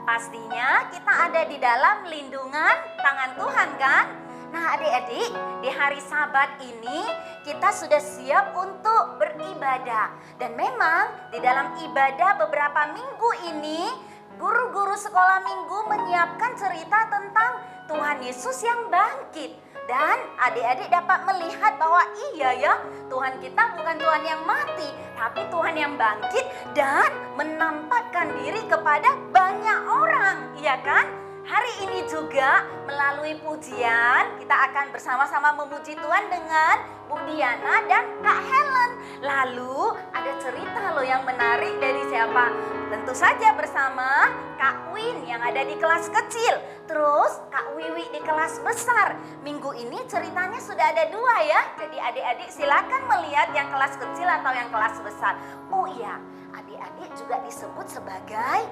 Pastinya kita ada di dalam lindungan tangan Tuhan kan? Nah adik-adik, di hari Sabat ini kita sudah siap untuk beribadah. Dan memang di dalam ibadah beberapa minggu ini, guru-guru sekolah minggu menyiapkan cerita tentang Tuhan Yesus yang bangkit. Dan adik-adik dapat melihat bahwa iya ya, Tuhan kita bukan Tuhan yang mati, tapi Tuhan yang bangkit dan menampakkan diri kepada banyak orang, iya kan? Hari ini juga melalui pujian kita akan bersama-sama memuji Tuhan dengan Bu Diana dan Kak Helen. Lalu ada cerita loh yang menarik dari siapa? Tentu saja bersama Kak Win yang ada di kelas kecil. Terus Kak Wiwi di kelas besar. Minggu ini ceritanya sudah ada 2 ya. Jadi adik-adik silakan melihat yang kelas kecil atau yang kelas besar. Oh iya, adik-adik juga disebut sebagai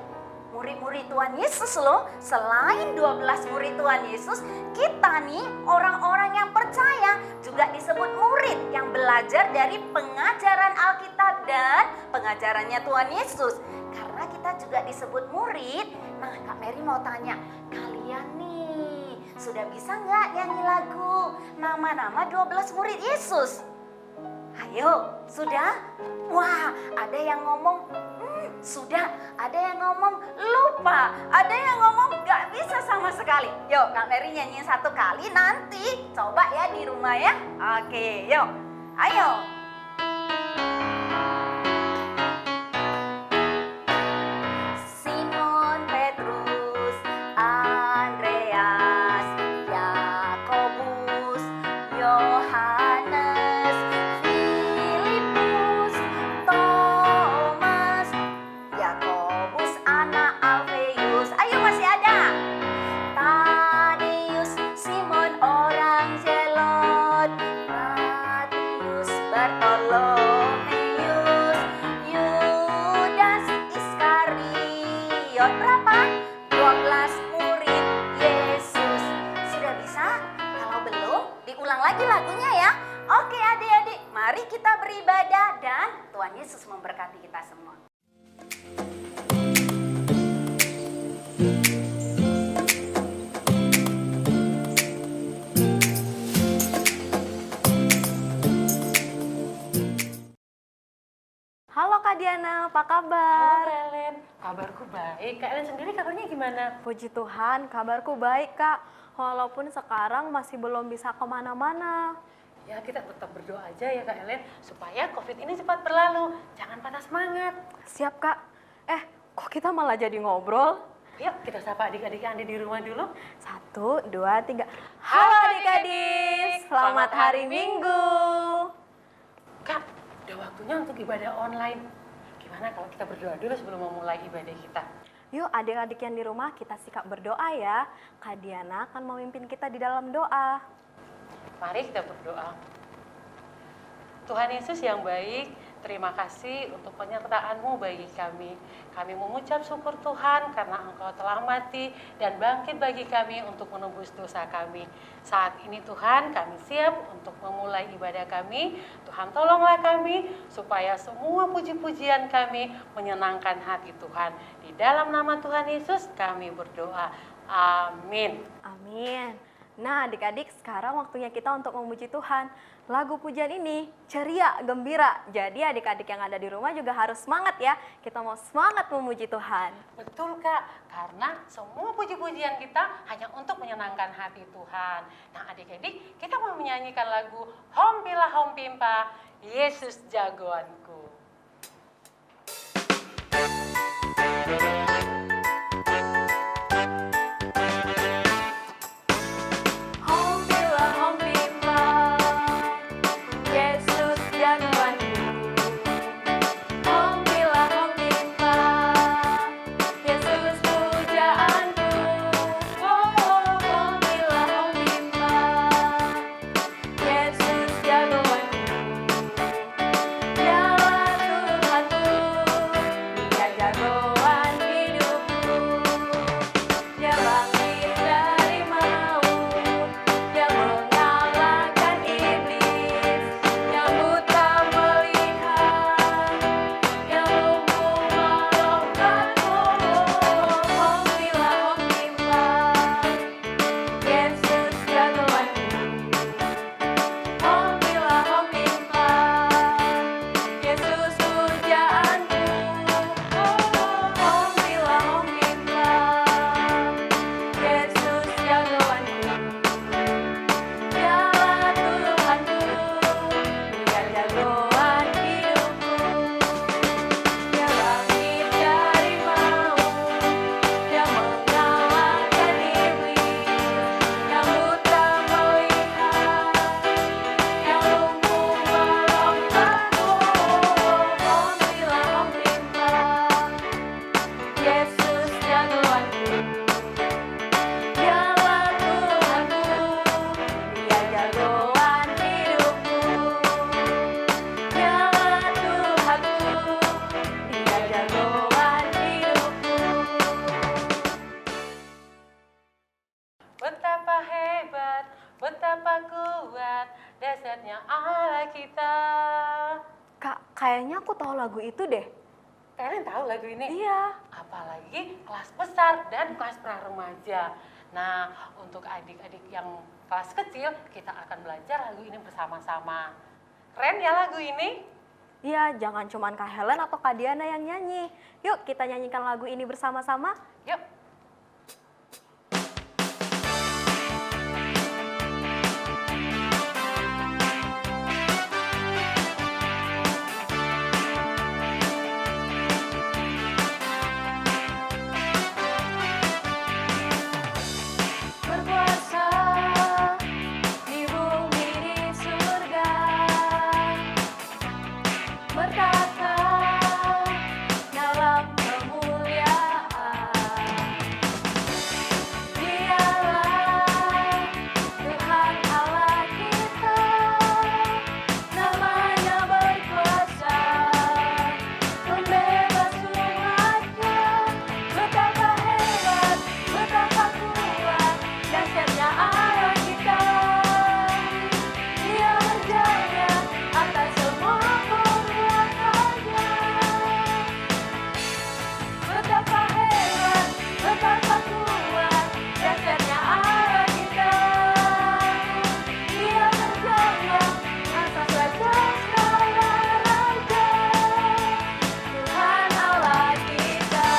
murid-murid Tuhan Yesus loh. Selain 12 murid Tuhan Yesus, kita nih orang-orang yang percaya juga disebut murid yang belajar dari pengajaran Alkitab dan pengajarannya Tuhan Yesus. Karena kita juga disebut murid, nah Kak Mary mau tanya, kalian nih sudah bisa nggak nyanyi lagu nama-nama 12 murid Yesus? Ayo, sudah? Wah, ada yang ngomong sudah, ada yang ngomong lupa, ada yang ngomong gak bisa sama sekali. Yuk Kak Mary nyanyiin 1 kali, nanti coba ya di rumah ya. Oke, yuk, ayo. Simon Petrus, Andreas, Yakobus, Yohanes, Filipus, Thomas, Yakobus anak Alfeus. Ayo masih ada. Tadeus, Simon orang Zelot, Matius, Bartolomeus, Yudas Iskariot. Berapa? 12 murid Yesus. Sudah bisa? Kalau belum, diulang lagi lagunya ya. Oke adik-adik, mari kita beribadah dan Tuhan Yesus memberkati kita semua. Halo Kak Diana, apa Halo kabar? Kak Ellen, kabarku baik. Kak Ellen sendiri kabarnya gimana? Puji Tuhan, kabarku baik Kak. Walaupun sekarang masih belum bisa kemana-mana. Ya kita tetap berdoa aja ya Kak Ellen, supaya COVID ini cepat berlalu. Jangan patah semangat. Siap Kak. Kok kita malah jadi ngobrol? Yuk kita sapa adik-adik yang ada di rumah dulu. 1, 2, 3. Halo adik-adik, selamat hari Minggu. Kak, udah waktunya untuk ibadah online. Gimana kalau kita berdoa dulu sebelum memulai ibadah kita? Yuk adik-adik yang di rumah kita sikap berdoa ya. Kak Diana akan memimpin kita di dalam doa. Mari kita berdoa. Tuhan Yesus yang baik, terima kasih untuk penyertaan-Mu bagi kami. Kami mengucap syukur Tuhan karena Engkau telah mati dan bangkit bagi kami untuk menebus dosa kami. Saat ini Tuhan, kami siap untuk memulai ibadah kami. Tuhan tolonglah kami supaya semua puji-pujian kami menyenangkan hati Tuhan. Di dalam nama Tuhan Yesus kami berdoa. Amin. Amin. Nah adik-adik, sekarang waktunya kita untuk memuji Tuhan. Lagu pujian ini ceria, gembira. Jadi adik-adik yang ada di rumah juga harus semangat ya. Kita mau semangat memuji Tuhan. Betul Kak, karena semua puji-pujian kita hanya untuk menyenangkan hati Tuhan. Nah adik-adik, kita mau menyanyikan lagu Hompilah Hompimpa, Yesus Jagoanku. Hompilah hompimpa, Yesus jagoanku. Hompilah hompimpa, Yesus pujaanku. Oh, hompilah hompimpa, Yesus jagoanku. Dialah dahsyatnya Allah kita. Kak, kayaknya aku tahu lagu itu deh. Kalian tahu lagu ini? Iya. Apalagi kelas besar dan kelas pra-remaja. Nah, untuk adik-adik yang kelas kecil, kita akan belajar lagu ini bersama-sama. Keren ya lagu ini? Iya, jangan cuman Kak Helen atau Kak Diana yang nyanyi. Yuk kita nyanyikan lagu ini bersama-sama. Yuk. Berkuasa di bumi di surga, berkata dalam kemuliaan. Dialah Tuhan Allah kita, namanya berkuasa, membebas umatnya. Betapa hebat, betapa kuat, dahsyatnya Allah kita. Dia berjaya atas semua perbuatannya. Betapa hebat, betapa kuat, dahsyatnya Allah kita. Dia berjaya atas raja segala raja, Tuhan Allah kita.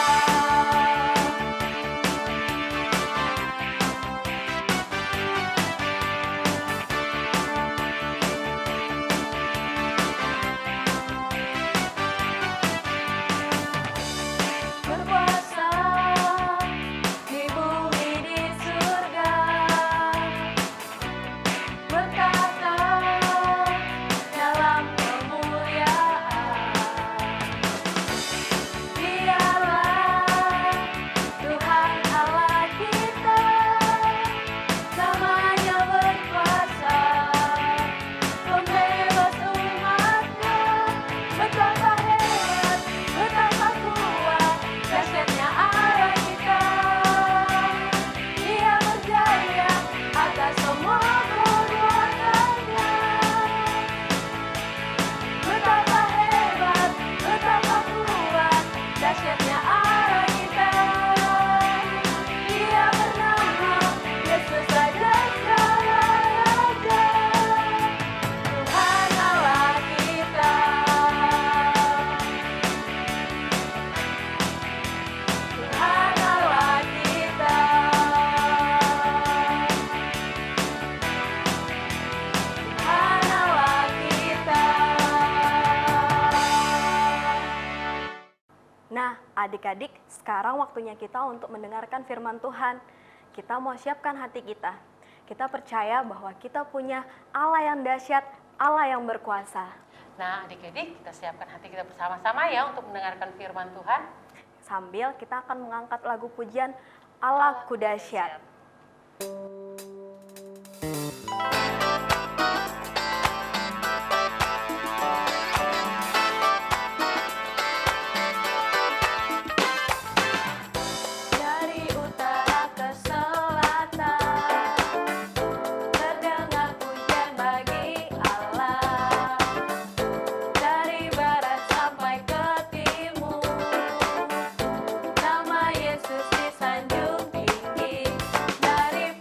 Berkuasa di bumi di surga, berkata dalam kemuliaan. Dialah Tuhan Allah kita, namanya berkuasa, pembebas umatnya. Betapa hebat, betapa kuat, dahsyatnya Allah kita. Dia berjaya atas semua perbuatannya. Betapa hebat, betapa kuat, dahsyatnya Allah kita. Dia bernama Yesus Raja segala raja, Tuhan Allah kita. Tuhan Allah kita. Tuhan Allah kita. Nah, adik-adik, sekarang waktunya kita untuk mendengarkan firman Tuhan. Kita mau siapkan hati kita. Kita percaya bahwa kita punya Allah yang dahsyat, Allah yang berkuasa. Nah, adik-adik, kita siapkan hati kita bersama-sama ya untuk mendengarkan firman Tuhan. Sambil kita akan mengangkat lagu pujian Allahku dahsyat. Dari utara ke selatan, terdengar pujian bagi Allah. Dari barat sampai ke timur, nama Yesus disanjung tinggi. Dari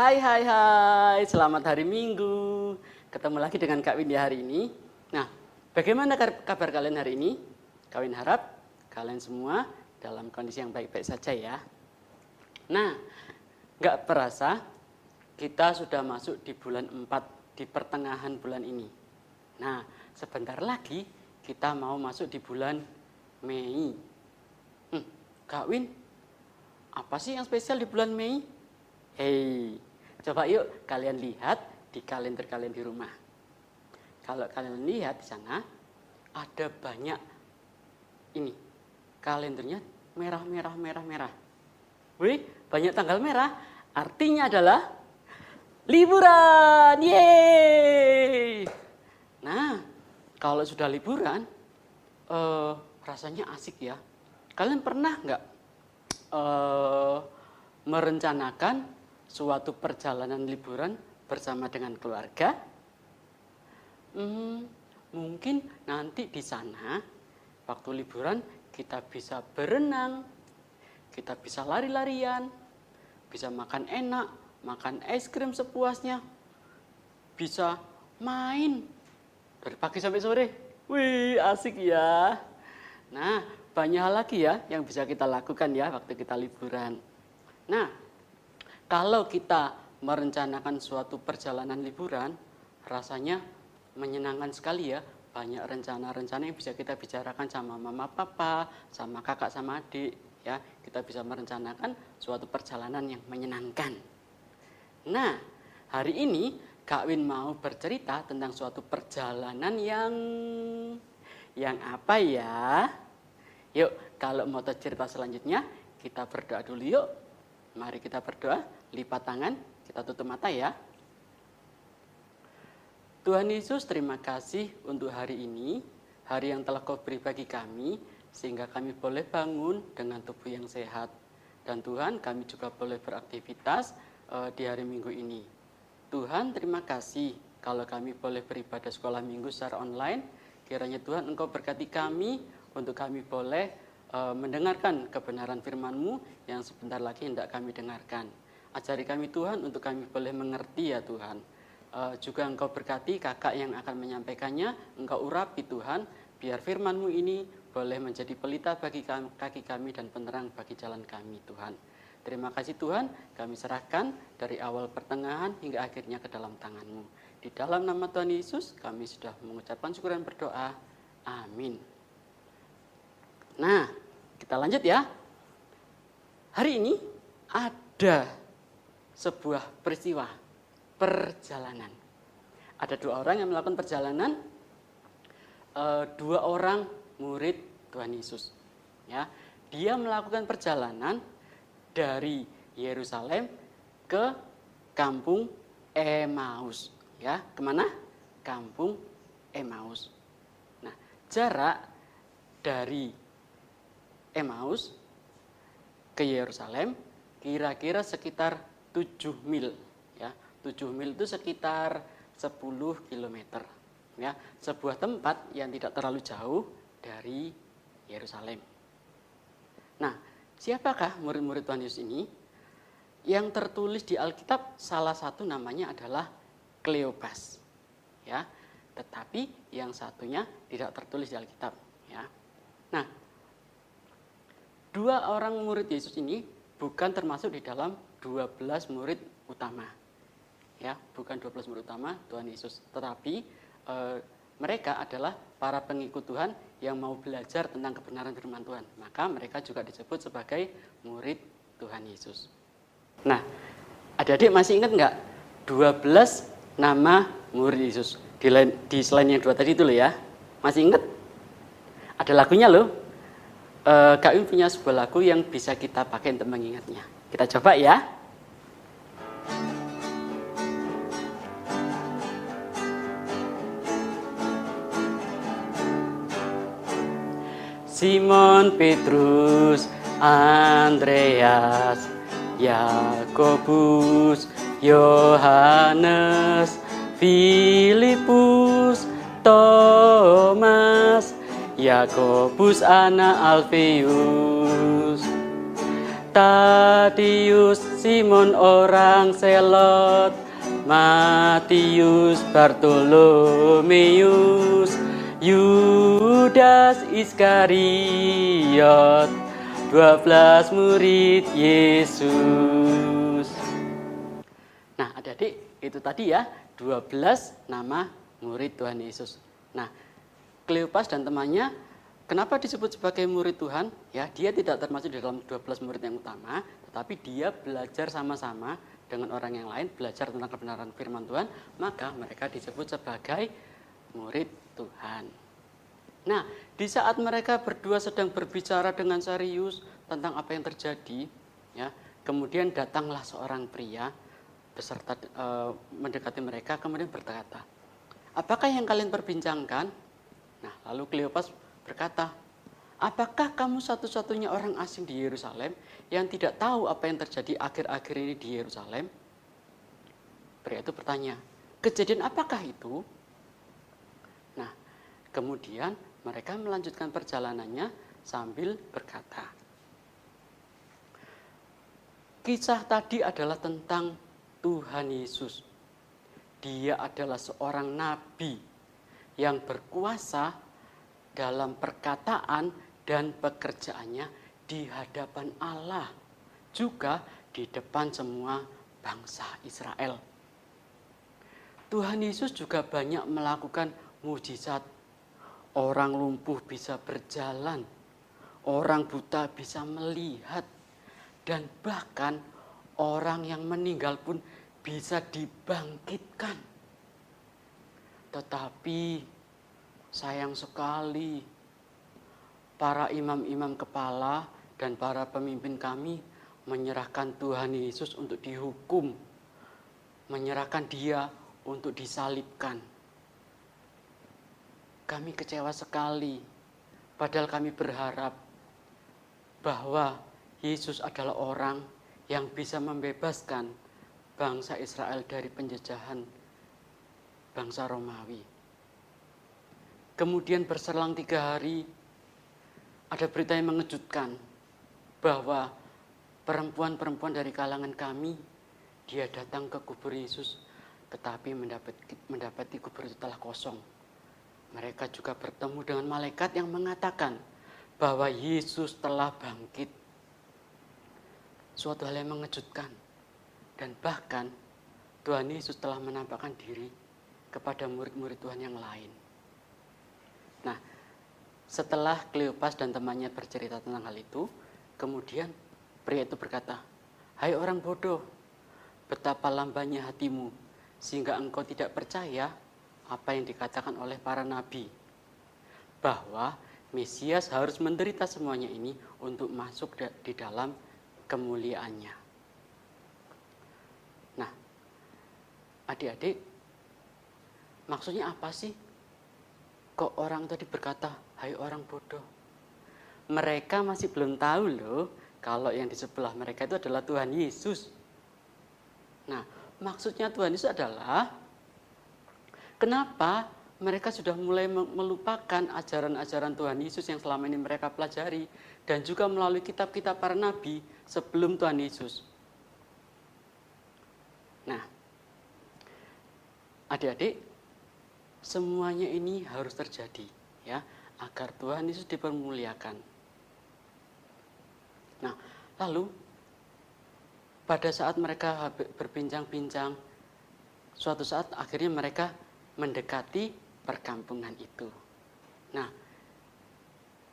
Hai, selamat hari Minggu. Ketemu lagi dengan Kak Win di hari ini. Nah, bagaimana kabar kalian hari ini? Kak Win harap kalian semua dalam kondisi yang baik-baik saja ya. Nah, nggak terasa kita sudah masuk di bulan 4, di pertengahan bulan ini. Nah, sebentar lagi kita mau masuk di bulan Mei. Kak Win, apa sih yang spesial di bulan Mei? Hei, coba yuk kalian lihat di kalender kalian di rumah. Kalau kalian lihat di sana, ada banyak ini, kalendernya merah. Wih, banyak tanggal merah, artinya adalah liburan, yeay. Nah, kalau sudah liburan, rasanya asik ya. Kalian pernah nggak merencanakan suatu perjalanan liburan bersama dengan keluarga? Mungkin nanti di sana waktu liburan kita bisa berenang, kita bisa lari-larian, bisa makan enak, makan es krim sepuasnya, bisa main dari pagi sampai sore. Wih, asik ya. Nah, banyak hal lagi ya yang bisa kita lakukan ya waktu kita liburan. Nah, kalau kita merencanakan suatu perjalanan liburan, rasanya menyenangkan sekali ya. Banyak rencana-rencana yang bisa kita bicarakan sama mama papa, sama kakak sama adik ya. Kita bisa merencanakan suatu perjalanan yang menyenangkan. Nah, hari ini Kak Win mau bercerita tentang suatu perjalanan yang apa ya? Yuk, kalau mau cerita selanjutnya, kita berdoa dulu yuk. Mari kita berdoa, lipat tangan, kita tutup mata ya. Tuhan Yesus, terima kasih untuk hari ini, hari yang telah Kau beri bagi kami, sehingga kami boleh bangun dengan tubuh yang sehat. Dan Tuhan, kami juga boleh beraktivitas di hari Minggu ini. Tuhan, terima kasih kalau kami boleh beribadah sekolah Minggu secara online. Kiranya Tuhan Engkau berkati kami, untuk kami boleh mendengarkan kebenaran firman-Mu yang sebentar lagi hendak kami dengarkan. Ajari kami Tuhan untuk kami boleh mengerti ya Tuhan. Juga Engkau berkati kakak yang akan menyampaikannya, Engkau urapi Tuhan, biar firman-Mu ini boleh menjadi pelita bagi kaki kami dan penerang bagi jalan kami Tuhan. Terima kasih Tuhan, kami serahkan dari awal pertengahan hingga akhirnya ke dalam tangan-Mu. Di dalam nama Tuhan Yesus, kami sudah mengucapkan syukur dan berdoa. Amin. Nah, kita lanjut ya. Hari ini ada sebuah peristiwa perjalanan. Ada 2 orang yang melakukan perjalanan, 2 orang murid Tuhan Yesus. Ya, dia melakukan perjalanan dari Yerusalem ke kampung Emmaus. Ya, kemana? Kampung Emmaus. Nah, jarak dari Emmaus ke Yerusalem kira-kira sekitar 7 mil ya. 7 mil itu sekitar 10 km ya. Sebuah tempat yang tidak terlalu jauh dari Yerusalem. Nah, siapakah murid-murid Tuhan Yesus ini? Yang tertulis di Alkitab salah satu namanya adalah Kleopas ya. Tetapi yang satunya tidak tertulis di Alkitab ya. Nah, 2 orang murid Yesus ini bukan termasuk di dalam 12 murid utama. Ya, bukan 12 murid utama Tuhan Yesus, tetapi mereka adalah para pengikut Tuhan yang mau belajar tentang kebenaran firman Tuhan. Maka mereka juga disebut sebagai murid Tuhan Yesus. Nah, adik-adik masih ingat nggak 12 nama murid Yesus? Di selain yang 2 tadi itu loh ya. Masih ingat? Ada lagunya loh. Kak Win punya sebuah lagu yang bisa kita pakai untuk mengingatnya. Kita coba ya. Simon Petrus, Andreas, Yakobus, Yohanes, Filipus, Thomas, Yakobus anak Alfeus, Tadius, Simon orang Selot, Matius, Bartolomeus, Yudas Iskariot, 12 murid Yesus. Nah, adik-adik, itu tadi ya 12 nama murid Tuhan Yesus. Nah, Kleopas dan temannya kenapa disebut sebagai murid Tuhan? Ya, dia tidak termasuk di dalam 12 murid yang utama, tetapi dia belajar sama-sama dengan orang yang lain, belajar tentang kebenaran firman Tuhan, maka mereka disebut sebagai murid Tuhan. Nah, di saat mereka berdua sedang berbicara dengan serius tentang apa yang terjadi, ya, kemudian datanglah seorang pria beserta mendekati mereka, kemudian berkata, "Apakah yang kalian perbincangkan?" Nah, lalu Kleopas berkata, "Apakah kamu satu-satunya orang asing di Yerusalem yang tidak tahu apa yang terjadi akhir-akhir ini di Yerusalem?" Pria itu bertanya, "Kejadian apakah itu?" Nah, kemudian mereka melanjutkan perjalanannya sambil berkata, kisah tadi adalah tentang Tuhan Yesus. Dia adalah seorang nabi yang berkuasa dalam perkataan dan pekerjaannya di hadapan Allah, juga di depan semua bangsa Israel. Tuhan Yesus juga banyak melakukan mujizat. Orang lumpuh bisa berjalan, orang buta bisa melihat, dan bahkan orang yang meninggal pun bisa dibangkitkan. Tetapi sayang sekali, para imam-imam kepala dan para pemimpin kami menyerahkan Tuhan Yesus untuk dihukum, menyerahkan Dia untuk disalibkan. Kami kecewa sekali, padahal kami berharap bahwa Yesus adalah orang yang bisa membebaskan bangsa Israel dari penjajahan bangsa Romawi. Kemudian berselang 3 hari, ada berita yang mengejutkan bahwa perempuan-perempuan dari kalangan kami, dia datang ke kubur Yesus, tetapi mendapati kubur itu telah kosong. Mereka juga bertemu dengan malaikat yang mengatakan bahwa Yesus telah bangkit. Suatu hal yang mengejutkan. Dan bahkan Tuhan Yesus telah menampakkan diri kepada murid-murid Tuhan yang lain. Nah, setelah Kleopas dan temannya bercerita tentang hal itu, kemudian pria itu berkata, "Hai orang bodoh, betapa lambannya hatimu, sehingga engkau tidak percaya apa yang dikatakan oleh para nabi, bahwa Mesias harus menderita semuanya ini untuk masuk di dalam kemuliaannya." Nah, adik-adik, maksudnya apa sih? Kok orang tadi berkata, "Hai orang bodoh"? Mereka masih belum tahu loh, kalau yang di sebelah mereka itu adalah Tuhan Yesus. Nah, maksudnya Tuhan Yesus adalah kenapa mereka sudah mulai melupakan ajaran-ajaran Tuhan Yesus yang selama ini mereka pelajari, dan juga melalui kitab-kitab para nabi sebelum Tuhan Yesus. Nah, adik-adik, semuanya ini harus terjadi, ya, agar Tuhan Yesus dipermuliakan. Nah, lalu pada saat mereka berbincang-bincang, suatu saat akhirnya mereka mendekati perkampungan itu. Nah,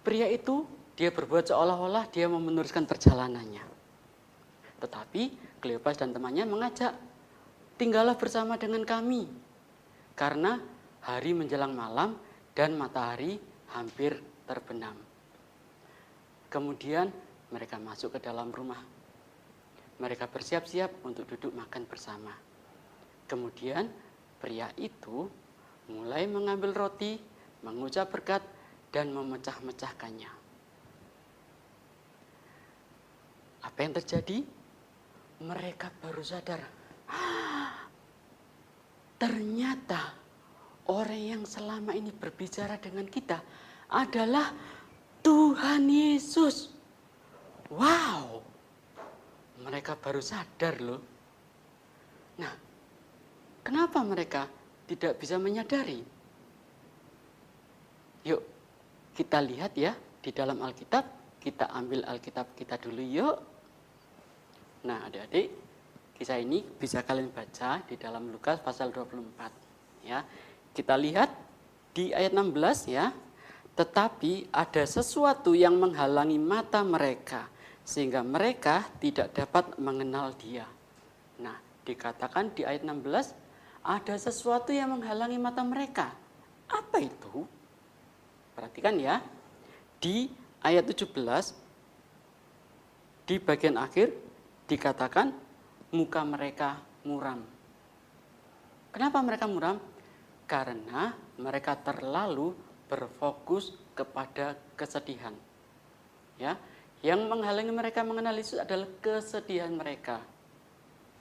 pria itu dia berbuat seolah-olah dia mau meneruskan perjalanannya. Tetapi Kleopas dan temannya mengajak, "Tinggallah bersama dengan kami, karena hari menjelang malam dan matahari hampir terbenam." Kemudian mereka masuk ke dalam rumah. Mereka bersiap-siap untuk duduk makan bersama. Kemudian pria itu mulai mengambil roti, mengucap berkat, dan memecah-mecahkannya. Apa yang terjadi? Mereka baru sadar, ternyata orang yang selama ini berbicara dengan kita adalah Tuhan Yesus. Wow, mereka baru sadar loh. Nah, kenapa mereka tidak bisa menyadari? Yuk, kita lihat ya di dalam Alkitab. Kita ambil Alkitab kita dulu yuk. Nah, adik-adik, kisah ini bisa kalian baca di dalam Lukas pasal 24. Ya, kita lihat di ayat 16 ya. Tetapi ada sesuatu yang menghalangi mata mereka, sehingga mereka tidak dapat mengenal Dia. Nah, dikatakan di ayat 16, ada sesuatu yang menghalangi mata mereka. Apa itu? Perhatikan ya, di ayat 17, di bagian akhir dikatakan muka mereka muram. Kenapa mereka muram? Karena mereka terlalu berfokus kepada kesedihan. Ya, yang menghalangi mereka mengenal Yesus adalah kesedihan mereka.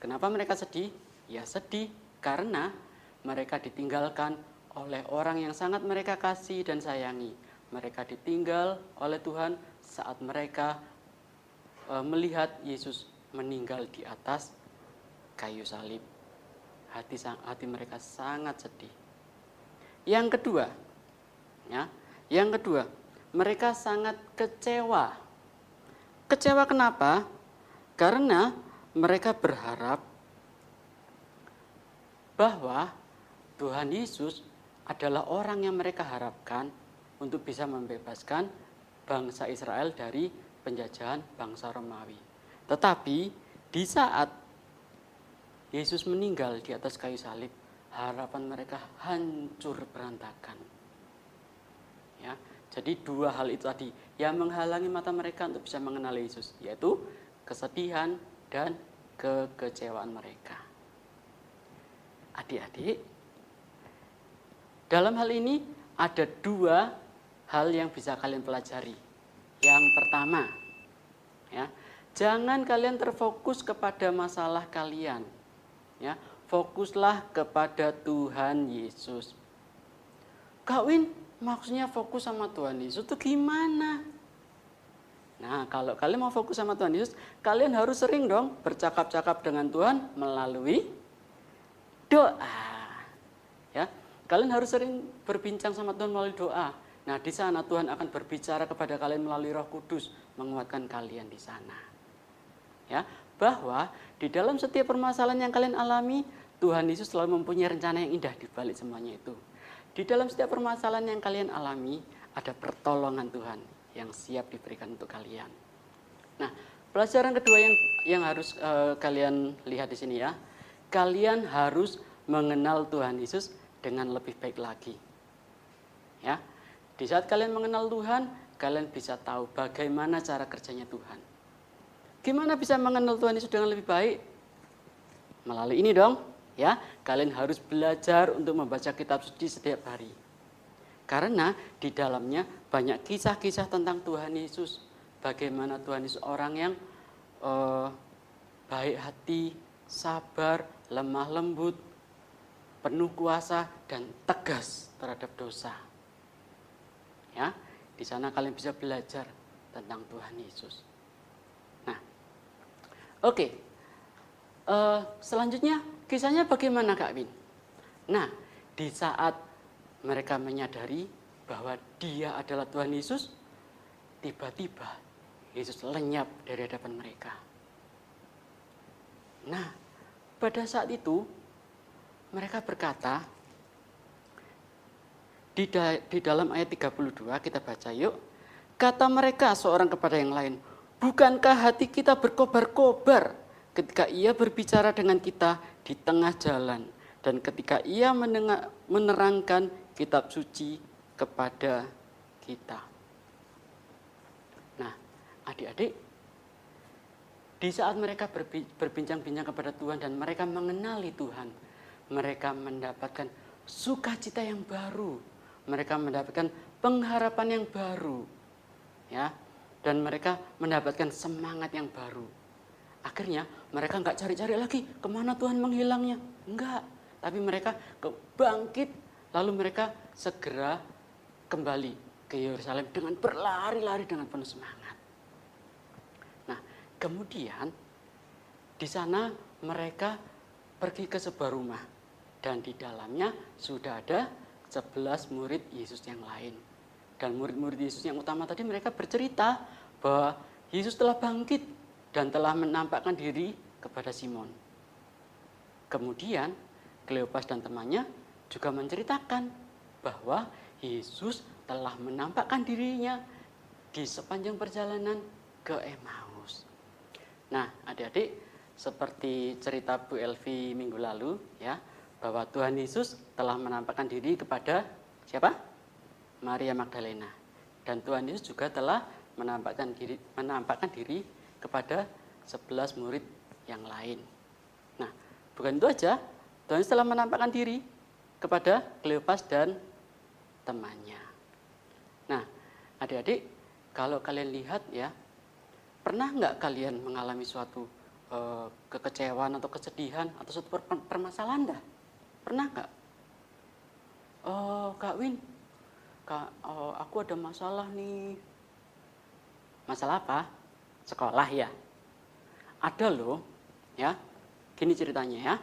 Kenapa mereka sedih? Ya sedih karena mereka ditinggalkan oleh orang yang sangat mereka kasih dan sayangi. Mereka ditinggal oleh Tuhan saat mereka melihat Yesus meninggal di atas kayu salib. Hati mereka sangat sedih. Yang kedua, mereka sangat kecewa. Kecewa kenapa? Karena mereka berharap bahwa Tuhan Yesus adalah orang yang mereka harapkan untuk bisa membebaskan bangsa Israel dari penjajahan bangsa Romawi. Tetapi di saat Yesus meninggal di atas kayu salib, harapan mereka hancur berantakan. Ya, jadi dua hal itu tadi yang menghalangi mata mereka untuk bisa mengenal Yesus, yaitu kesedihan dan kekecewaan mereka. Adik-adik, dalam hal ini ada dua hal yang bisa kalian pelajari. Yang pertama, ya, jangan kalian terfokus kepada masalah kalian. Ya, fokuslah kepada Tuhan Yesus. Kak Win, maksudnya fokus sama Tuhan Yesus itu gimana? Nah, kalau kalian mau fokus sama Tuhan Yesus, kalian harus sering dong bercakap-cakap dengan Tuhan melalui doa. Ya, kalian harus sering berbincang sama Tuhan melalui doa. Nah, di sana Tuhan akan berbicara kepada kalian melalui Roh Kudus, menguatkan kalian di sana. Ya, bahwa di dalam setiap permasalahan yang kalian alami, Tuhan Yesus selalu mempunyai rencana yang indah di balik semuanya itu. Di dalam setiap permasalahan yang kalian alami, ada pertolongan Tuhan yang siap diberikan untuk kalian. Nah, pelajaran kedua yang harus kalian lihat di sini ya. Kalian harus mengenal Tuhan Yesus dengan lebih baik lagi. Ya. Di saat kalian mengenal Tuhan, kalian bisa tahu bagaimana cara kerjanya Tuhan. Gimana bisa mengenal Tuhan Yesus dengan lebih baik? Melalui ini dong, ya. Kalian harus belajar untuk membaca kitab suci setiap hari. Karena di dalamnya banyak kisah-kisah tentang Tuhan Yesus. Bagaimana Tuhan Yesus orang yang baik hati, sabar, lemah lembut, penuh kuasa dan tegas terhadap dosa. Ya, di sana kalian bisa belajar tentang Tuhan Yesus. Nah, oke. Selanjutnya kisahnya bagaimana Kak Win? Nah, di saat mereka menyadari bahwa Dia adalah Tuhan Yesus, tiba-tiba Yesus lenyap dari hadapan mereka. Nah, pada saat itu mereka berkata, di dalam ayat 32 kita baca yuk. Kata mereka seorang kepada yang lain, bukankah hati kita berkobar-kobar ketika Ia berbicara dengan kita di tengah jalan dan ketika Ia menerangkan kitab suci kepada kita. Nah, adik-adik, di saat mereka berbincang-bincang kepada Tuhan dan mereka mengenali Tuhan, mereka mendapatkan sukacita yang baru, mereka mendapatkan pengharapan yang baru, ya, dan mereka mendapatkan semangat yang baru. Akhirnya mereka nggak cari-cari lagi kemana Tuhan menghilangnya, enggak. Tapi mereka bangkit, lalu mereka segera kembali ke Yerusalem dengan berlari-lari dengan penuh semangat. Nah, kemudian Di sana mereka pergi ke sebuah rumah dan di dalamnya sudah ada 11 murid Yesus yang lain. Dan murid-murid Yesus yang utama tadi mereka bercerita bahwa Yesus telah bangkit dan telah menampakkan diri kepada Simon. Kemudian Kleopas dan temannya juga menceritakan bahwa Yesus telah menampakkan dirinya di sepanjang perjalanan ke Emmaus. Nah, adik-adik, seperti cerita Bu Elvi minggu lalu ya, bahwa Tuhan Yesus telah menampakkan diri kepada siapa? Maria Magdalena. Dan Tuhan Yesus juga telah menampakkan diri kepada 11 murid yang lain. Nah, bukan itu aja, Tuhan Yesus telah menampakkan diri kepada Kleopas dan temannya. Nah, adik-adik, kalau kalian lihat ya, pernah nggak kalian mengalami suatu kekecewaan atau kesedihan atau suatu permasalahan dah? Pernah nggak? Oh, Kak Win, aku ada masalah nih. Masalah apa? Sekolah ya? Ada loh, ya. Gini ceritanya ya.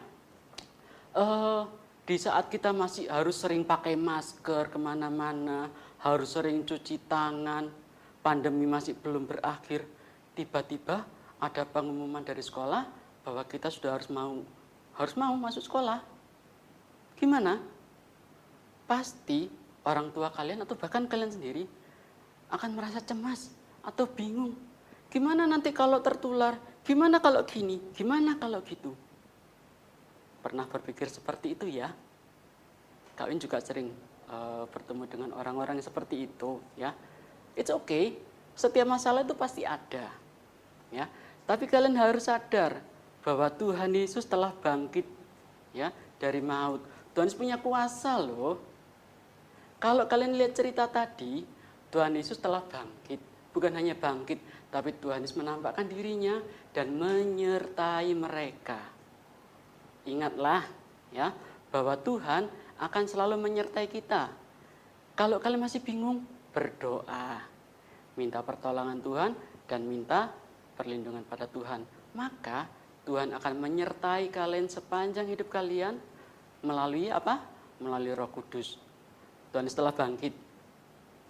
Di saat kita masih harus sering pakai masker kemana-mana, harus sering cuci tangan, pandemi masih belum berakhir, tiba-tiba ada pengumuman dari sekolah bahwa kita sudah harus mau masuk sekolah. Gimana? Pasti orang tua kalian atau bahkan kalian sendiri akan merasa cemas atau bingung. Gimana nanti kalau tertular? Gimana kalau gini? Gimana kalau gitu? Pernah berpikir seperti itu ya? Kak Win juga sering bertemu dengan orang-orang yang seperti itu ya. It's okay. Setiap masalah itu pasti ada. Ya. Tapi kalian harus sadar bahwa Tuhan Yesus telah bangkit ya dari maut. Tuhan Yesus punya kuasa loh. Kalau kalian lihat cerita tadi, Tuhan Yesus telah bangkit. Bukan hanya bangkit, tapi Tuhan Yesus menampakkan dirinya dan menyertai mereka. Ingatlah ya bahwa Tuhan akan selalu menyertai kita. Kalau kalian masih bingung, berdoa. Minta pertolongan Tuhan dan minta perlindungan pada Tuhan. Maka Tuhan akan menyertai kalian sepanjang hidup kalian melalui apa? Melalui Roh Kudus. Tuhan setelah bangkit.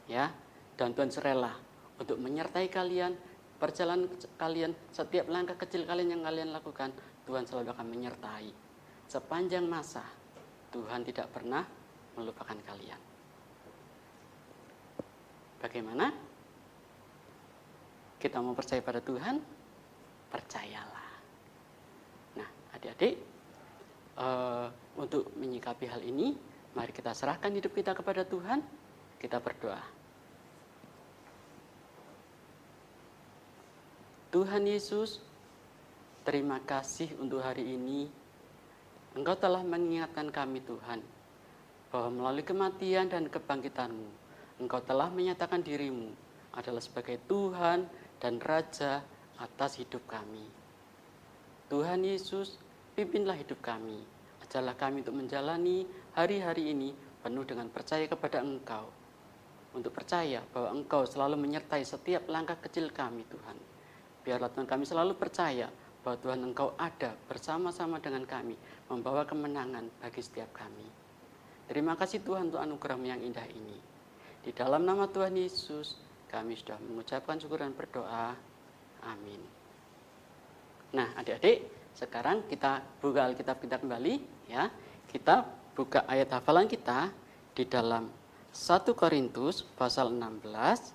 Ya, dan Tuhan rela untuk menyertai kalian, perjalanan kalian, setiap langkah kecil kalian yang kalian lakukan, Tuhan selalu akan menyertai. Sepanjang masa, Tuhan tidak pernah melupakan kalian. Bagaimana? Kita mau percaya pada Tuhan? Percayalah. Nah, adik-adik, untuk menyikapi hal ini, mari kita serahkan hidup kita kepada Tuhan. Kita berdoa. Tuhan Yesus, terima kasih untuk hari ini. Engkau telah mengingatkan kami Tuhan, bahwa melalui kematian dan kebangkitan-Mu, Engkau telah menyatakan diri-Mu adalah sebagai Tuhan dan Raja atas hidup kami. Tuhan Yesus, pimpinlah hidup kami. Ajarlah kami untuk menjalani hari-hari ini penuh dengan percaya kepada Engkau. Untuk percaya bahwa Engkau selalu menyertai setiap langkah kecil kami Tuhan. Biarlah Tuhan kami selalu percaya bahwa Tuhan Engkau ada bersama-sama dengan kami, membawa kemenangan bagi setiap kami. Terima kasih Tuhan untuk anugerah-Mu yang indah ini. Di dalam nama Tuhan Yesus, kami sudah mengucapkan syukur dan berdoa. Amin. Nah, adik-adik, sekarang kita buka Alkitab kita kembali, ya. Kita buka ayat hafalan kita di dalam 1 Korintus pasal 16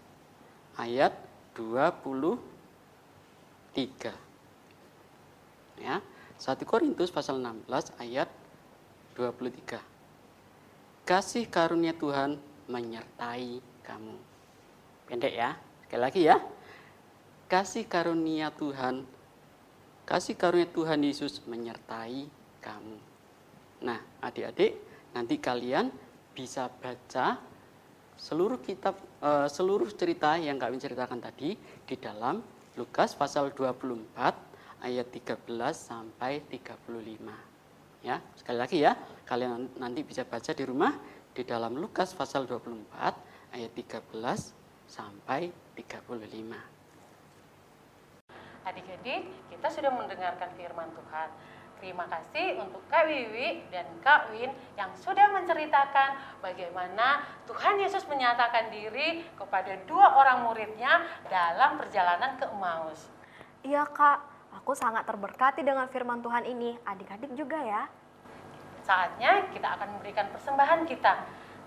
ayat 23. Ya, 1 Korintus pasal 16 ayat 23. Kasih karunia Tuhan menyertai kamu. Pendek ya, sekali lagi ya. Kasih karunia Tuhan Yesus menyertai kamu. Nah, adik-adik, nanti kalian bisa baca seluruh cerita yang Kak Win ceritakan tadi di dalam Lukas pasal 24 ayat 13 sampai 35. Ya, sekali lagi ya, kalian nanti bisa baca di rumah di dalam Lukas pasal 24 ayat 13 sampai 35. Adik-adik, kita sudah mendengarkan firman Tuhan. Terima kasih untuk Kak Wiwi dan Kak Win yang sudah menceritakan bagaimana Tuhan Yesus menyatakan diri kepada 2 orang muridnya dalam perjalanan ke Emmaus. Iya Kak, aku sangat terberkati dengan firman Tuhan ini. Adik-adik juga ya. Saatnya kita akan memberikan persembahan kita.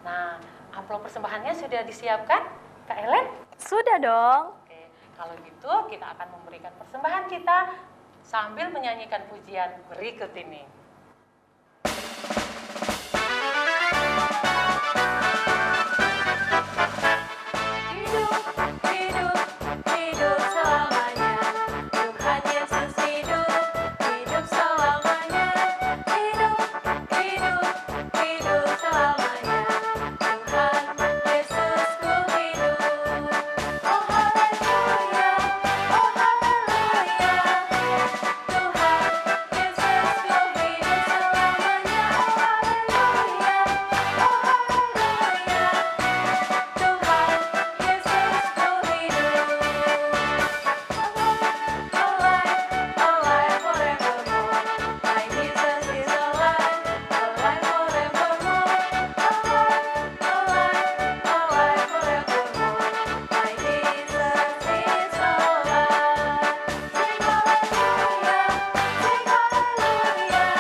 Nah, amplop persembahannya sudah disiapkan, Kak Ellen? Sudah dong. Oke, kalau gitu kita akan memberikan persembahan kita sambil menyanyikan pujian berikut ini. Hidup, hidup, hidup selamanya. Tuhan Yesus hidup, hidup selamanya. Hidup, hidup, hidup selamanya. Tuhan Yesusku hidup. Oh haleluya, oh haleluya. Tuhan Yesusku hidup selamanya. Oh haleluya, oh haleluya. Tuhan Yesusku hidup. Alive, alive forevermore. My Jesus is alive, alive forevermore. Alive, alive, alive forevermore. My Jesus is alive. Sing hallelujah, sing hallelujah.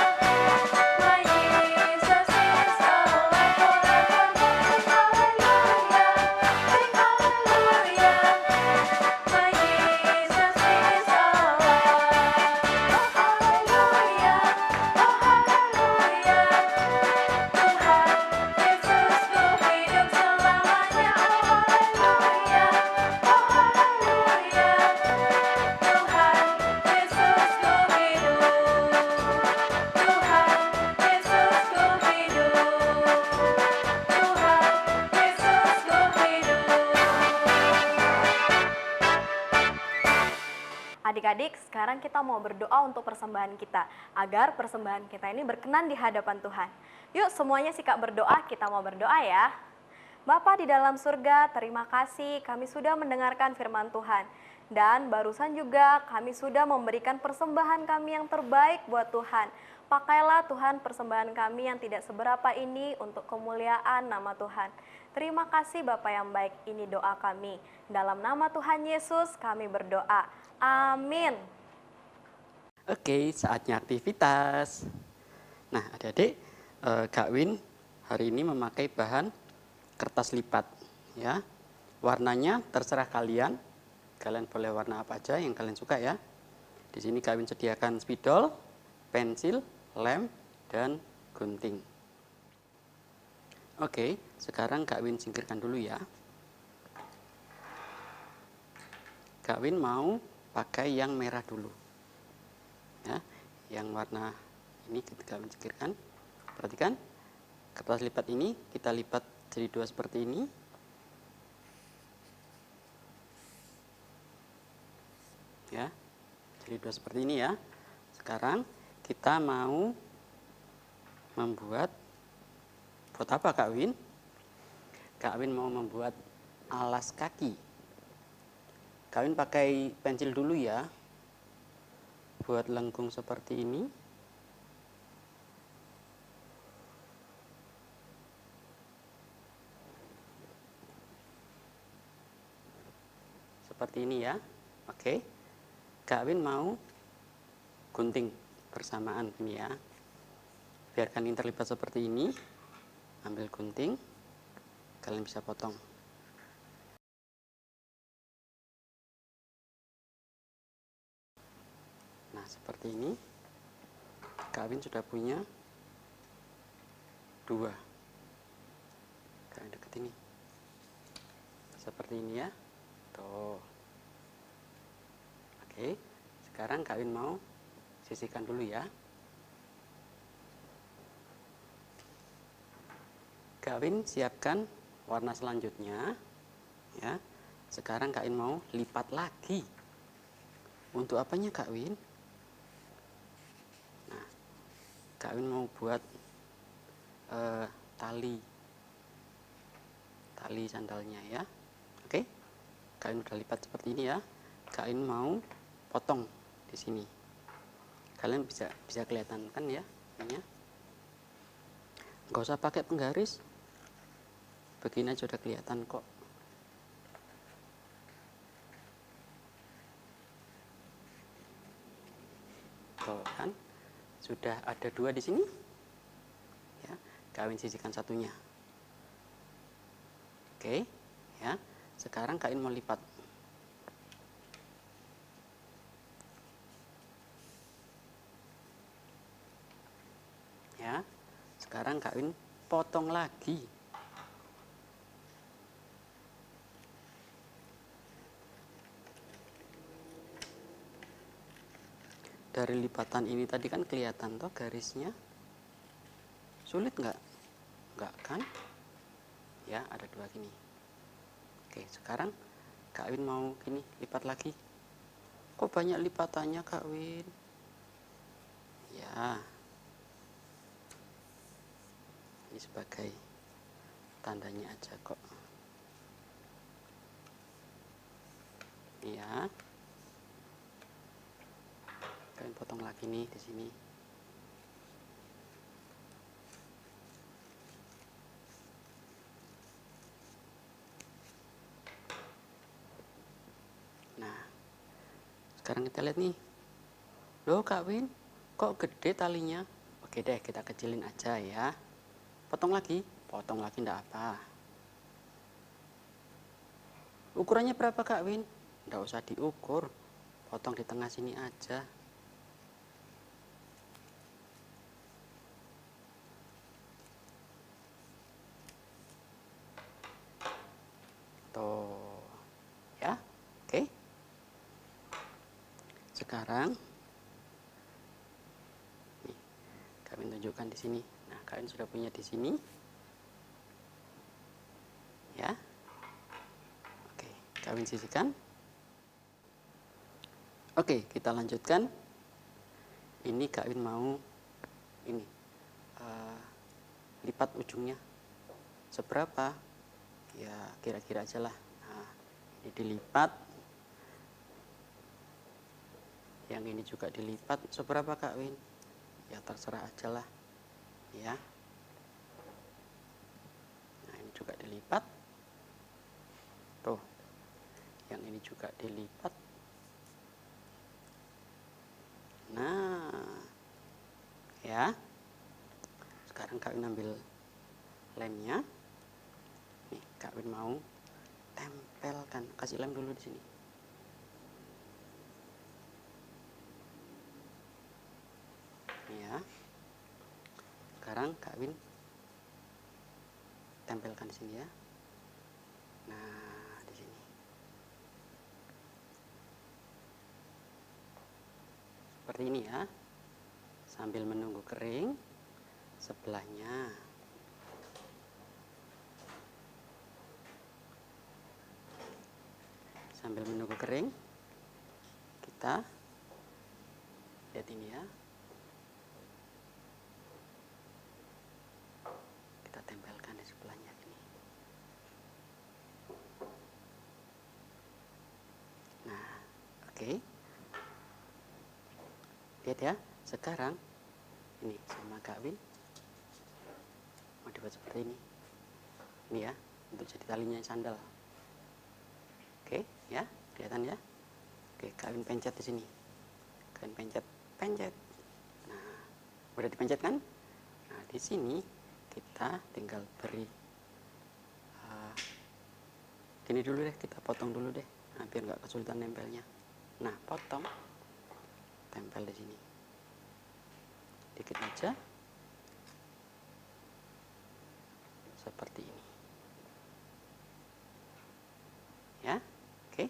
My Jesus is alive forevermore. Sing hallelujah, sing hallelujah. My Jesus is alive. Oh haleluya, oh haleluya. Tuhan Yesusku hidup selamanya. Oh haleluya, oh haleluya. Tuhan Yesusku hidup. Tuhan Yesusku hidup. Tuhan Yesusku hidup. Adik-adik, sekarang kita mau berdoa untuk persembahan kita, agar persembahan kita ini berkenan di hadapan Tuhan. Yuk semuanya sikap berdoa, kita mau berdoa ya. Bapa di dalam surga, terima kasih kami sudah mendengarkan firman Tuhan. Dan barusan juga kami sudah memberikan persembahan kami yang terbaik buat Tuhan. Pakailah Tuhan persembahan kami yang tidak seberapa ini untuk kemuliaan nama Tuhan. Terima kasih Bapa yang baik, ini doa kami. Dalam nama Tuhan Yesus kami berdoa. Amin. Oke, saatnya aktivitas. Nah, adik-adik, Kak Win hari ini memakai bahan kertas lipat, ya. Warnanya terserah kalian. Kalian boleh warna apa aja yang kalian suka ya. Di sini Kak Win sediakan spidol, pensil, lem, dan gunting. Oke, sekarang Kak Win singkirkan dulu ya. Kak Win mau pakai yang merah dulu. Ya, yang warna ini kita singkirkan. Perhatikan, kertas lipat ini kita lipat jadi 2 seperti ini. Ya, jadi 2 seperti ini ya. Sekarang kita mau membuat apa Kak Win? Kak Win mau membuat alas kaki. Kak Win pakai pensil dulu ya. Buat lengkung seperti ini. Seperti ini ya. Oke. Kak Win mau gunting bersamaan ini ya. Biarkan ini terlibat seperti ini. Ambil gunting. Kalian bisa potong. Nah, seperti ini. Kak Win sudah punya 2. Kalian deket ini. Seperti ini ya. Tuh. Oke. Sekarang Kak Win mau sisihkan dulu ya. Kak Win siapkan warna selanjutnya. Ya. Sekarang Kak Win mau lipat lagi. Untuk apanya Kak Win? Nah, Kak Win mau buat tali sandalnya ya. Oke. Kak Win udah lipat seperti ini ya. Kak Win mau potong di sini. Kalian bisa kelihatan kan ya ininya. Nggak usah pakai penggaris, begini aja udah kelihatan kok. Tuh kan, sudah ada 2 di sini. Ya, Kawin sisihkan satunya. Oke, ya. Sekarang Kawin mau lipat. Ya. Sekarang Kawin potong lagi. Dari lipatan ini tadi kan kelihatan toh garisnya. Sulit nggak? Nggak kan? Ya, ada 2 gini. Oke, sekarang Kak Win mau gini, lipat lagi. Kok banyak lipatannya Kak Win? Ya. Ini sebagai tandanya aja kok. Ya. Kalian potong lagi nih di sini. Nah, sekarang kita lihat nih. Loh Kak Win, kok gede talinya? Oke deh, kita kecilin aja ya. Potong lagi enggak apa. Ukurannya berapa Kak Win? Enggak usah diukur, potong di tengah sini aja. Tuh, ya, oke. Sekarang, nih, kalian tunjukkan di sini. Nah, kalian sudah punya di sini, ya. Oke, kalian sisihkan. Oke, kita lanjutkan. Ini Kak Win mau ini lipat ujungnya seberapa? Ya kira-kira aja lah. Nah, ini dilipat. Yang ini juga dilipat. Seberapa Kak Win? Ya terserah aja lah. Ya. Nah ini juga dilipat. Tuh. Yang ini juga dilipat. Nah, ya. Sekarang Kak Win ambil lemnya. Nih, Kak Win mau tempelkan. Kasih lem dulu di sini. Ya. Sekarang Kak Win tempelkan di sini ya. Nah, di sini. Seperti ini ya. Sambil menunggu kering sebelahnya. Sambil menunggu kering, kita lihat ini ya. Kita tempelkan di sebelahnya ini. Nah, oke. Lihat ya, sekarang ini sama Kak Win mau dibuat seperti ini. Ini ya, untuk jadi talinya sandal. Oke, ya, kelihatan ya. Oke, Kak Win pencet di sini. Kak Win pencet. Nah, udah dipencet kan? Nah, di sini kita tinggal beri gini dulu deh, kita potong dulu deh. Nah, biar nggak kesulitan nempelnya. Nah, potong, tempel di sini. Dikit aja. Seperti ini. Ya. Oke.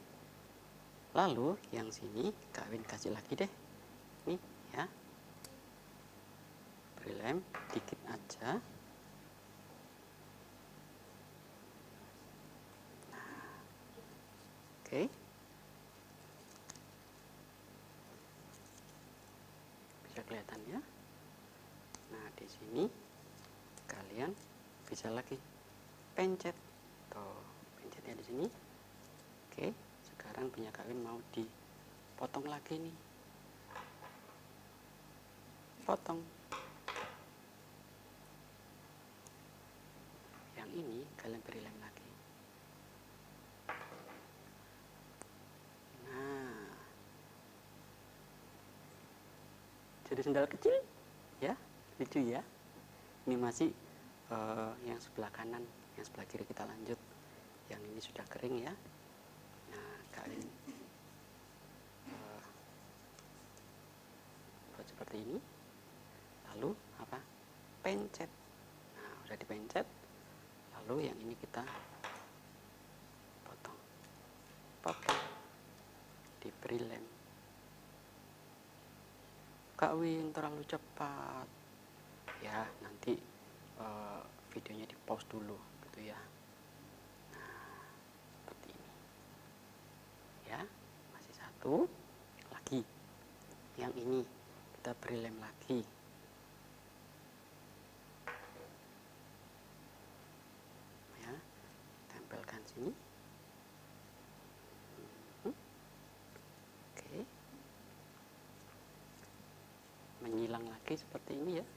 Lalu yang sini Kak Win kasih lagi deh. Nih ya. Beri lem dikit aja. Nah. Oke. Bisa kelihatan ya. Nah, di sini kalian bisa lagi pencet. Tuh, pencetnya di sini. Oke, sekarang punya Kak Win mau potong lagi nih. Potong. Yang ini kalian beri lem lagi. Nah, jadi sendal kecil ya, lucu ya. Ini masih yang sebelah kanan, yang sebelah kiri kita lanjut. Yang ini sudah kering ya. Nah, kalian buat seperti ini. Lalu apa? Pencet. Nah, udah dipencet. Lalu yang ini kita potong. Potong. Diberi lem. Kak Win terlalu cepat. Ya, nanti videonya di pause dulu gitu ya. Nah, seperti ini. Ya, masih satu lagi. Yang ini kita beri lem lagi. Ya, tempelkan sini. Oke. Menyilang lagi seperti ini ya.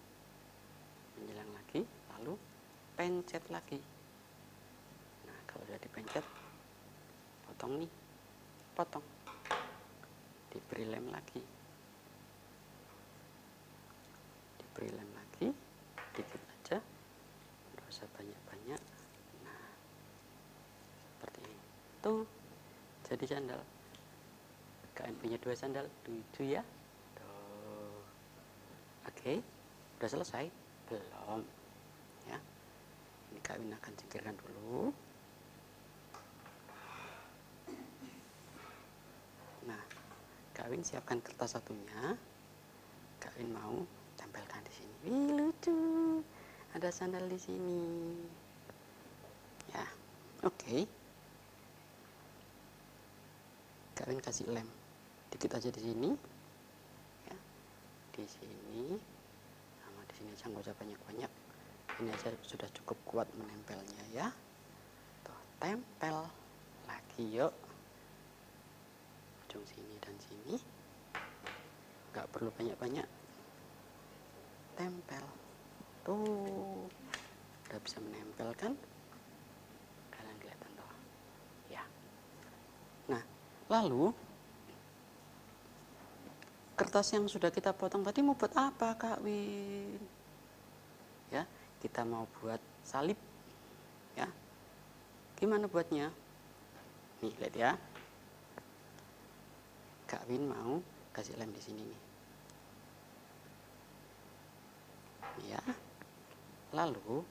Menyilang lagi, lalu pencet lagi. Nah, kalau sudah dipencet, potong nih. Potong. Diberi lem lagi. Diberi lem lagi, dikit aja, nggak usah banyak-banyak. Nah, seperti ini. Tuh, jadi sandal. Kalian punya 2 sandal, lucu ya. Tuh. Oke, udah selesai? Belum. Ya, ini Kak Win akan singkirkan dulu. Nah, Kak Win siapkan kertas satunya. Kak Win mau tempelkan di sini. Wih, lucu. Ada sandal di sini. Ya, oke. Kak Win kasih lem. Dikit aja di sini. Ya, di sini. Sama di sini aja, nggak usah banyak-banyak. Ini aja sudah cukup kuat menempelnya ya. Tuh, tempel lagi yuk. Ujung sini dan sini. Nggak perlu banyak-banyak. Tempel. Tuh, udah bisa menempel kan? Kalian kelihatan tuh. Ya. Nah, lalu kertas yang sudah kita potong tadi mau buat apa, Kak Win? Ya, kita mau buat salib. Ya. Gimana buatnya? Nih, lihat ya. Kak Win mau kasih lem di sini nih. Ya. Lalu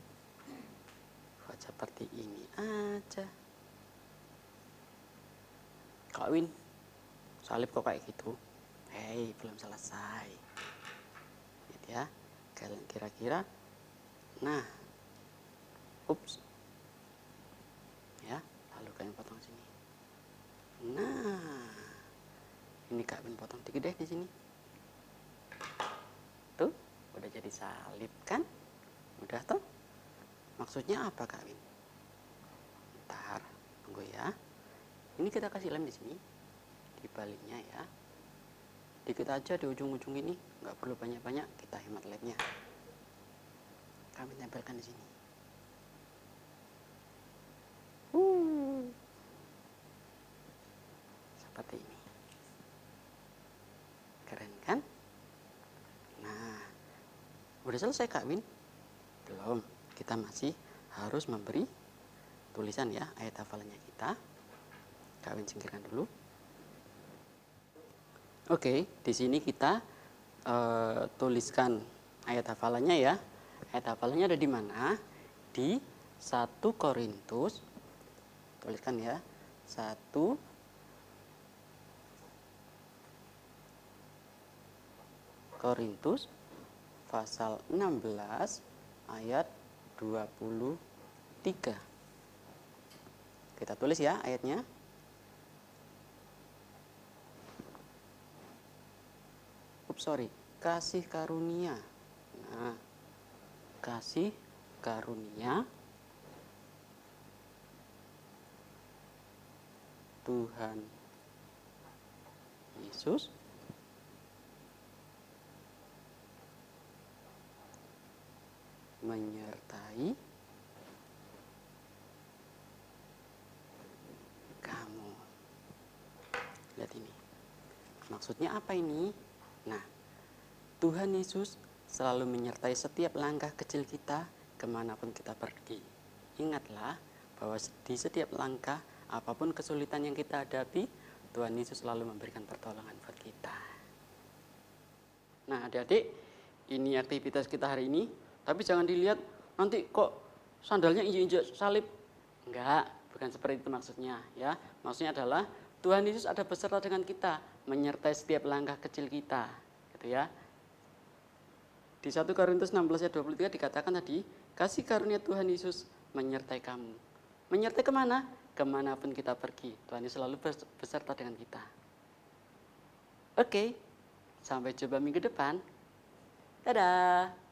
buat seperti ini aja. Kak Win, salib kok kayak gitu? Hei, belum selesai. Lihat ya. Kalian kira-kira. Nah. Ups. Ya, lalu kalian potong sini. Nah. Ini Kak Win potong dikit deh di sini. Tuh, udah jadi salib kan? Udah tuh. Maksudnya apa, Kak Win? Ntar, tunggu ya. Ini kita kasih lem di sini, di baliknya ya. Dikit aja di ujung-ujung ini, nggak perlu banyak-banyak. Kita hemat lemnya. Kami tempelkan di sini. Seperti ini. Keren kan? Nah, udah selesai Kak Win? Belum. Kita masih harus memberi tulisan ya, ayat hafalannya kita. Kak Win singkirkan dulu. Oke, di sini kita tuliskan ayat hafalannya ya. Ayat hafalannya ada di mana? Di 1 Korintus. Tuliskan ya. 1 Korintus pasal 16 ayat 23. Kita tulis ya ayatnya. Kasih karunia. Nah, kasih karunia Tuhan Yesus menyertai kamu. Lihat ini. Maksudnya apa ini? Nah, Tuhan Yesus selalu menyertai setiap langkah kecil kita kemanapun kita pergi. Ingatlah bahwa di setiap langkah, apapun kesulitan yang kita hadapi, Tuhan Yesus selalu memberikan pertolongan buat kita. Nah, adik-adik, ini aktivitas kita hari ini. Tapi jangan dilihat nanti kok sandalnya injek-injek salib. Enggak, bukan seperti itu maksudnya. Ya, maksudnya adalah Tuhan Yesus ada beserta dengan kita, menyertai setiap langkah kecil kita. Gitu ya. Di 1 Korintus 16 ayat 23 dikatakan tadi, kasih karunia Tuhan Yesus menyertai kamu. Menyertai kemana? Kemanapun kita pergi. Tuhan Yesus selalu beserta dengan kita. Oke, sampai jumpa minggu depan. Dadah.